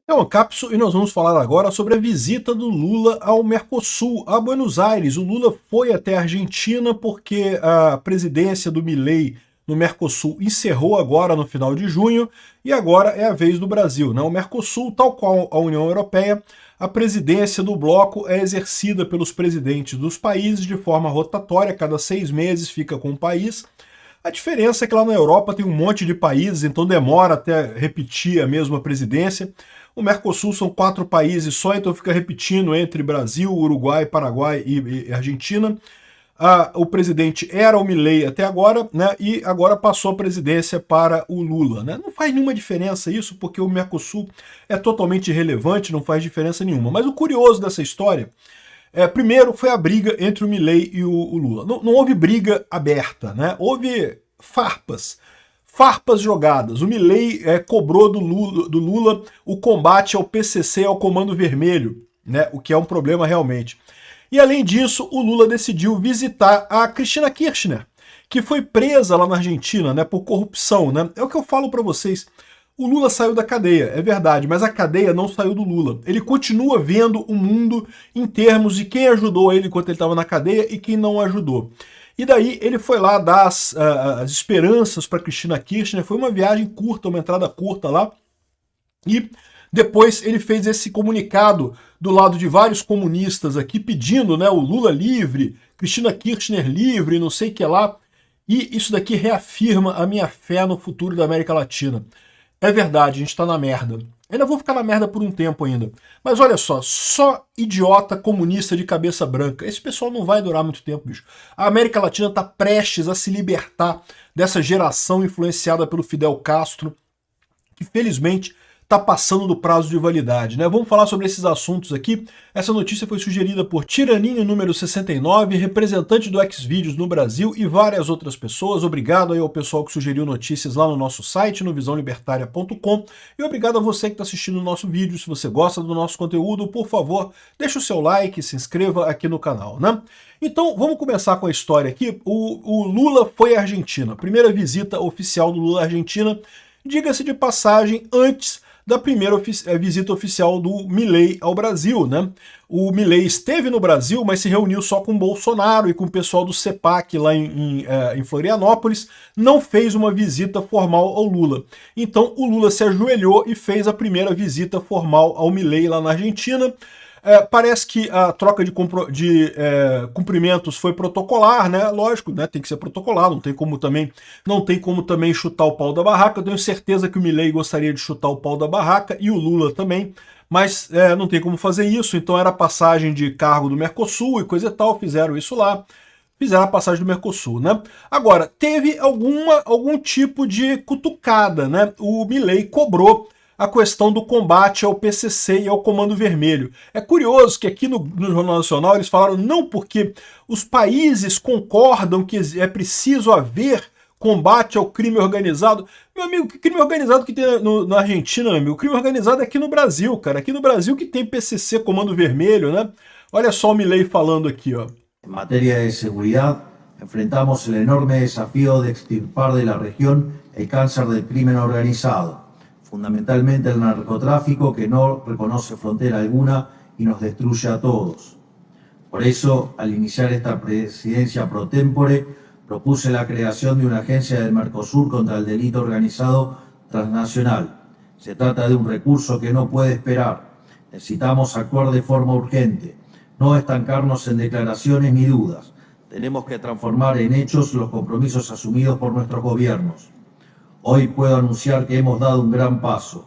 É o Capso e nós vamos falar agora sobre a visita do Lula ao Mercosul, a Buenos Aires. O Lula foi até a Argentina porque a presidência do Milei no Mercosul encerrou agora no final de junho e agora é a vez do Brasil, né? O Mercosul, tal qual a União Europeia, a presidência do bloco é exercida pelos presidentes dos países de forma rotatória, cada 6 meses fica com o país. A diferença é que lá na Europa tem um monte de países, então demora até repetir a mesma presidência. O Mercosul são 4 países só, então fica repetindo entre Brasil, Uruguai, Paraguai e Argentina. O presidente era o Milei até agora, né? E agora passou a presidência para o Lula, né? Não faz nenhuma diferença isso, porque o Mercosul é totalmente irrelevante, não faz diferença nenhuma. Mas o curioso dessa história primeiro foi a briga entre o Milei e o Lula. Não houve briga aberta, né? Houve farpas jogadas. O Milei cobrou do Lula o combate ao PCC e ao Comando Vermelho, né? O que é um problema realmente. E além disso, o Lula decidiu visitar a Cristina Kirchner, que foi presa lá na Argentina, né, por corrupção, né? É o que eu falo para vocês. O Lula saiu da cadeia, é verdade, mas a cadeia não saiu do Lula. Ele continua vendo o mundo em termos de quem ajudou ele enquanto ele estava na cadeia e quem não ajudou. E daí ele foi lá dar as esperanças para Cristina Kirchner. Foi uma viagem curta, uma entrada curta lá. E depois ele fez esse comunicado do lado de vários comunistas aqui pedindo, né, o Lula livre, Cristina Kirchner livre, não sei o que lá. E isso daqui reafirma a minha fé no futuro da América Latina. É verdade, a gente tá na merda. Ainda vou ficar na merda por um tempo ainda. Mas olha só idiota comunista de cabeça branca. Esse pessoal não vai durar muito tempo, bicho. A América Latina tá prestes a se libertar dessa geração influenciada pelo Fidel Castro, que felizmente está passando do prazo de validade, né? Vamos falar sobre esses assuntos aqui. Essa notícia foi sugerida por Tiraninho número 69, representante do Xvideos no Brasil e várias outras pessoas. Obrigado aí ao pessoal que sugeriu notícias lá no nosso site, no visãolibertaria.com, e obrigado a você que está assistindo o nosso vídeo. Se você gosta do nosso conteúdo, por favor, deixa o seu like, se inscreva aqui no canal, né? Então, vamos começar com a história aqui. O Lula foi à Argentina, primeira visita oficial do Lula à Argentina, diga-se de passagem, antes da primeira visita oficial do Milei ao Brasil, né? O Milei esteve no Brasil, mas se reuniu só com o Bolsonaro e com o pessoal do CEPAC lá em Florianópolis, não fez uma visita formal ao Lula. Então o Lula se ajoelhou e fez a primeira visita formal ao Milei lá na Argentina. Parece que a troca de cumprimentos foi protocolar, né? Lógico, né? Tem que ser protocolar, não tem como também chutar o pau da barraca. Eu tenho certeza que o Milei gostaria de chutar o pau da barraca e o Lula também, mas não tem como fazer isso. Então era passagem de cargo do Mercosul e coisa e tal, fizeram isso lá. Fizeram a passagem do Mercosul, né? Agora, teve algum tipo de cutucada, né? O Milei cobrou a questão do combate ao PCC e ao Comando Vermelho. É curioso que aqui no Jornal Nacional eles falaram não porque os países concordam que é preciso haver combate ao crime organizado. Meu amigo, que crime organizado que tem na Argentina, meu amigo? O crime organizado é aqui no Brasil, cara. Aqui no Brasil que tem PCC, Comando Vermelho, né? Olha só o Milei falando aqui, ó. En materia de seguridad, enfrentamos el enorme desafío de extirpar de la región el cáncer del crimen organizado, fundamentalmente el narcotráfico que no reconoce frontera alguna y nos destruye a todos. Por eso, al iniciar esta presidencia pro tempore, propuse la creación de una agencia del Mercosur contra el delito organizado transnacional. Se trata de un recurso que no puede esperar. Necesitamos actuar de forma urgente, no estancarnos en declaraciones ni dudas. Tenemos que transformar en hechos los compromisos asumidos por nuestros gobiernos. Hoy puedo anunciar que hemos dado un gran paso,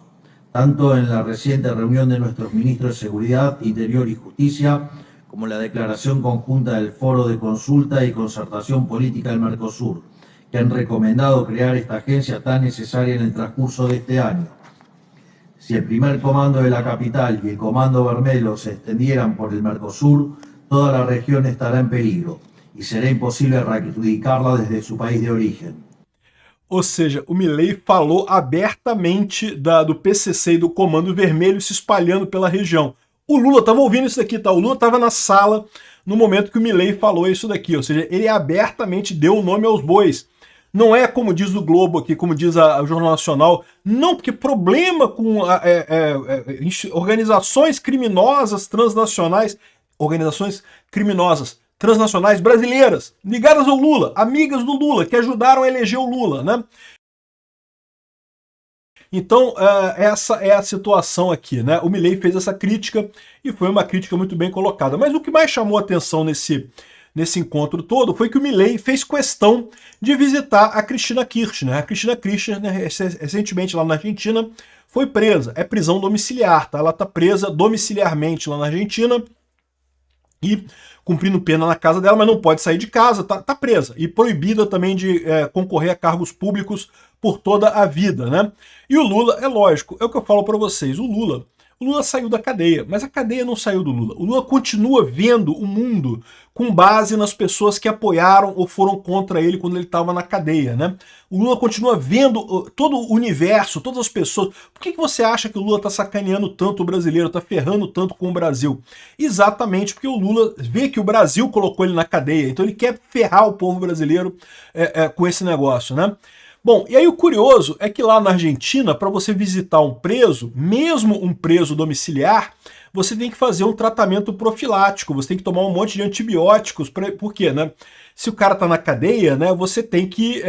tanto en la reciente reunión de nuestros ministros de Seguridad, Interior y Justicia, como en la declaración conjunta del Foro de Consulta y Concertación Política del Mercosur, que han recomendado crear esta agencia tan necesaria en el transcurso de este año. Si el primer comando de la capital y el comando Vermelho se extendieran por el Mercosur, toda la región estará en peligro y será imposible erradicarla desde su país de origen. Ou seja, o Milei falou abertamente do PCC e do Comando Vermelho se espalhando pela região. O Lula estava ouvindo isso daqui, tá? O Lula estava na sala no momento que o Milei falou isso daqui. Ou seja, ele abertamente deu o nome aos bois. Não é como diz o Globo aqui, como diz o Jornal Nacional, não, porque problema com organizações criminosas transnacionais, organizações criminosas transnacionais brasileiras, ligadas ao Lula, amigas do Lula, que ajudaram a eleger o Lula, né? Então, essa é a situação aqui, né? O Milei fez essa crítica e foi uma crítica muito bem colocada. Mas o que mais chamou a atenção nesse encontro todo foi que o Milei fez questão de visitar a Cristina Kirchner. A Cristina Kirchner, recentemente lá na Argentina, foi presa. É prisão domiciliar, tá? Ela está presa domiciliarmente lá na Argentina e cumprindo pena na casa dela, mas não pode sair de casa, tá presa. E proibida também de concorrer a cargos públicos por toda a vida, né? E o Lula, é lógico, é o que eu falo para vocês, o Lula saiu da cadeia, mas a cadeia não saiu do Lula. O Lula continua vendo o mundo com base nas pessoas que apoiaram ou foram contra ele quando ele estava na cadeia, né? O Lula continua vendo todo o universo, todas as pessoas. Por que você acha que o Lula está sacaneando tanto o brasileiro, está ferrando tanto com o Brasil? Exatamente porque o Lula vê que o Brasil colocou ele na cadeia, então ele quer ferrar o povo brasileiro com esse negócio, né? Bom, e aí o curioso é que lá na Argentina, para você visitar um preso, mesmo um preso domiciliar, você tem que fazer um tratamento profilático, você tem que tomar um monte de antibióticos, por quê, né? Se o cara está na cadeia, né, você tem que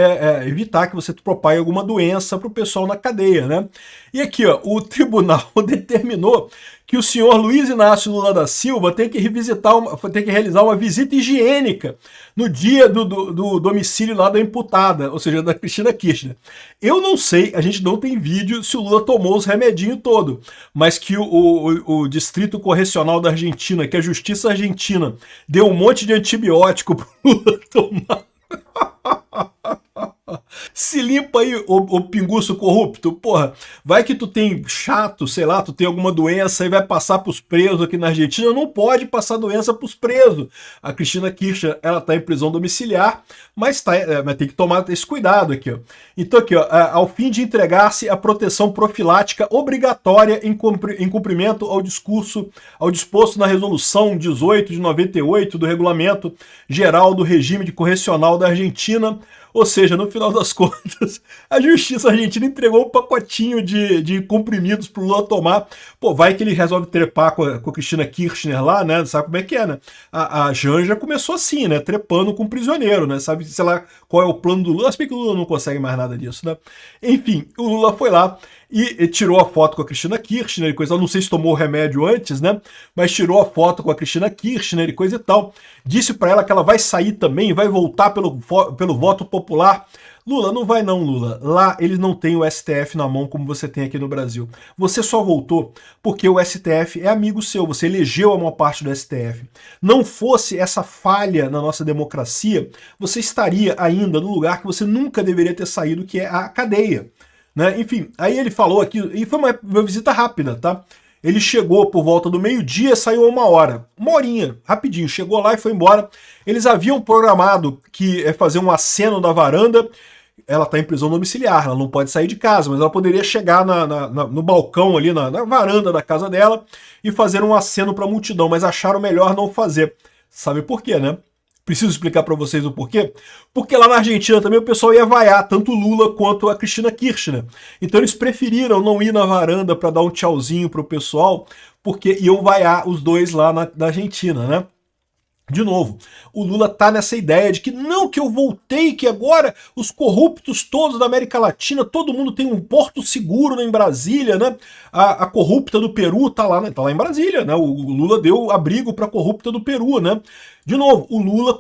evitar que você propague alguma doença para o pessoal na cadeia, né? E aqui, ó, o tribunal determinou que o senhor Luiz Inácio Lula da Silva tem que realizar uma visita higiênica no dia do domicílio lá da imputada, ou seja, da Cristina Kirchner. Eu não sei, a gente não tem vídeo se o Lula tomou os remedinhos todo, mas que o Distrito Correcional da Argentina, que a Justiça Argentina deu um monte de antibiótico pro Lula tomar. Se limpa aí, ô pinguço corrupto, porra, vai que tu tem chato, sei lá, tu tem alguma doença e vai passar pros presos aqui na Argentina, não pode passar doença pros presos. A Cristina Kirchner, ela tá em prisão domiciliar, mas tem que tomar esse cuidado aqui, ó. Então aqui, ó, ao fim de entregar-se a proteção profilática obrigatória em cumprimento ao disposto na resolução 18 de 98 do Regulamento Geral do Regime de Correcional da Argentina. Ou seja, no final das contas, a Justiça Argentina entregou um pacotinho de comprimidos pro Lula tomar. Pô, vai que ele resolve trepar com a Cristina Kirchner lá, né? Sabe como é que é, né? A Janja começou assim, né? Trepando com um prisioneiro, né? Sabe, sei lá, qual é o plano do Lula. Se bem que o Lula não consegue mais nada disso, né? Enfim, o Lula foi lá e tirou a foto com a Cristina Kirchner e coisa. Eu não sei se tomou o remédio antes, né? Mas tirou a foto com a Cristina Kirchner e coisa e tal. Disse para ela que ela vai sair também, vai voltar pelo voto popular. Lula, não vai não, Lula. Lá eles não têm o STF na mão como você tem aqui no Brasil. Você só voltou porque o STF é amigo seu, você elegeu a maior parte do STF. Não fosse essa falha na nossa democracia, você estaria ainda no lugar que você nunca deveria ter saído, que é a cadeia. Né? Enfim, aí ele falou aqui, e foi uma visita rápida, tá? Ele chegou por volta do meio-dia, saiu a 1 hora. 1 horinha, rapidinho, chegou lá e foi embora. Eles haviam programado que fazer um aceno da varanda. Ela está em prisão domiciliar, ela não pode sair de casa, mas ela poderia chegar no balcão ali, na varanda da casa dela e fazer um aceno para a multidão, mas acharam melhor não fazer. Sabe por quê, né? Preciso explicar para vocês o porquê? Porque lá na Argentina também o pessoal ia vaiar tanto o Lula quanto a Cristina Kirchner. Então eles preferiram não ir na varanda para dar um tchauzinho pro pessoal, porque iam vaiar os dois lá na Argentina, né? De novo, o Lula tá nessa ideia de que não, que eu voltei, que agora os corruptos todos da América Latina, todo mundo tem um porto seguro em Brasília, né? A corrupta do Peru tá lá em Brasília, né? O Lula deu abrigo para a corrupta do Peru, né? De novo, o Lula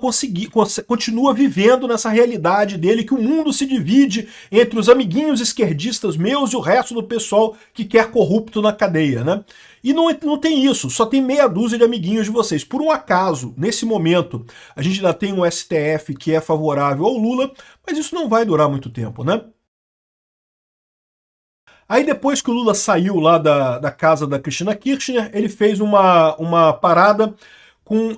continua vivendo nessa realidade dele, que o mundo se divide entre os amiguinhos esquerdistas meus e o resto do pessoal que quer corrupto na cadeia, né? E não tem isso, só tem meia dúzia de amiguinhos de vocês. Por um acaso, nesse momento, a gente ainda tem um STF que é favorável ao Lula, mas isso não vai durar muito tempo, né? Aí depois que o Lula saiu lá da casa da Cristina Kirchner, ele fez uma parada com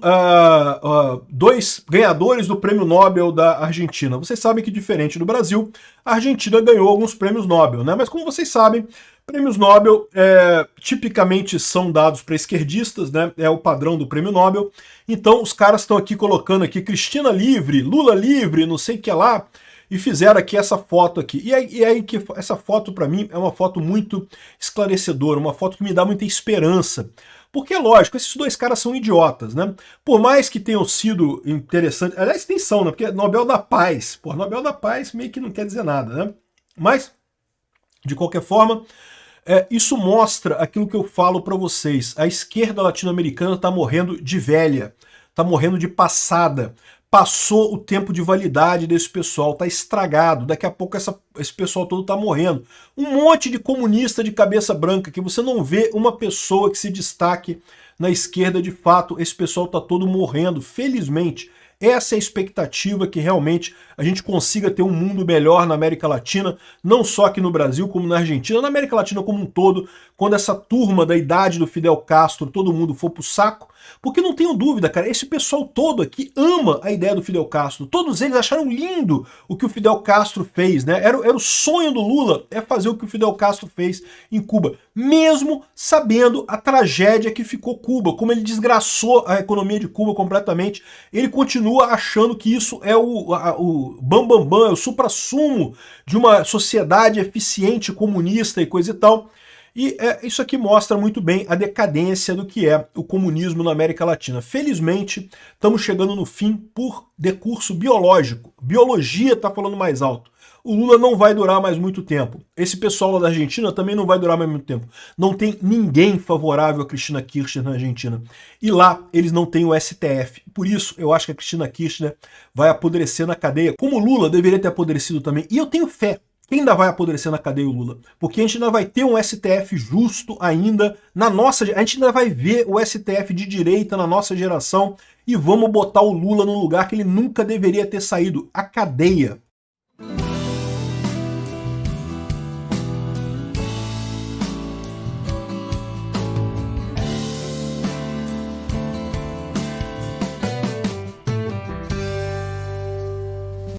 dois ganhadores do Prêmio Nobel da Argentina. Vocês sabem que, diferente do Brasil, a Argentina ganhou alguns prêmios Nobel, né? Mas como vocês sabem, prêmios Nobel tipicamente são dados para esquerdistas, né? É o padrão do Prêmio Nobel. Então os caras estão aqui colocando aqui Cristina livre, Lula livre, não sei o que lá. e fizeram aqui essa foto aqui. E aí que essa foto para mim é uma foto muito esclarecedora, uma foto que me dá muita esperança. Porque, lógico, esses dois caras são idiotas, né? Por mais que tenham sido interessantes, aliás, nem são, né? Porque é Nobel da Paz. Pô, Nobel da Paz meio que não quer dizer nada, né? Mas, de qualquer forma, isso mostra aquilo que eu falo para vocês. A esquerda latino-americana está morrendo de velha, está morrendo de passada. Passou o tempo de validade desse pessoal, tá estragado, daqui a pouco esse pessoal todo tá morrendo. Um monte de comunista de cabeça branca, que você não vê uma pessoa que se destaque na esquerda de fato, esse pessoal tá todo morrendo, felizmente. Essa é a expectativa, que realmente a gente consiga ter um mundo melhor na América Latina, não só aqui no Brasil, como na Argentina, na América Latina como um todo, quando essa turma da idade do Fidel Castro, todo mundo for pro saco. Porque não tenho dúvida, cara, esse pessoal todo aqui ama a ideia do Fidel Castro. Todos eles acharam lindo o que o Fidel Castro fez, né? Era o sonho do Lula, fazer o que o Fidel Castro fez em Cuba, mesmo sabendo a tragédia que ficou Cuba, como ele desgraçou a economia de Cuba completamente. Ele continua achando que isso é o bambambam, é o suprassumo de uma sociedade eficiente, comunista e coisa e tal. E isso aqui mostra muito bem a decadência do que é o comunismo na América Latina. Felizmente, estamos chegando no fim por decurso biológico. Biologia está falando mais alto. O Lula não vai durar mais muito tempo. Esse pessoal lá da Argentina também não vai durar mais muito tempo. Não tem ninguém favorável a Cristina Kirchner na Argentina. E lá eles não têm o STF. Por isso, eu acho que a Cristina Kirchner vai apodrecer na cadeia, como o Lula deveria ter apodrecido também. E eu tenho fé. Ainda vai apodrecer na cadeia o Lula, porque a gente ainda vai ter um STF justo ainda na nossa, a gente ainda vai ver o STF de direita na nossa geração e vamos botar o Lula no lugar que ele nunca deveria ter saído, a cadeia.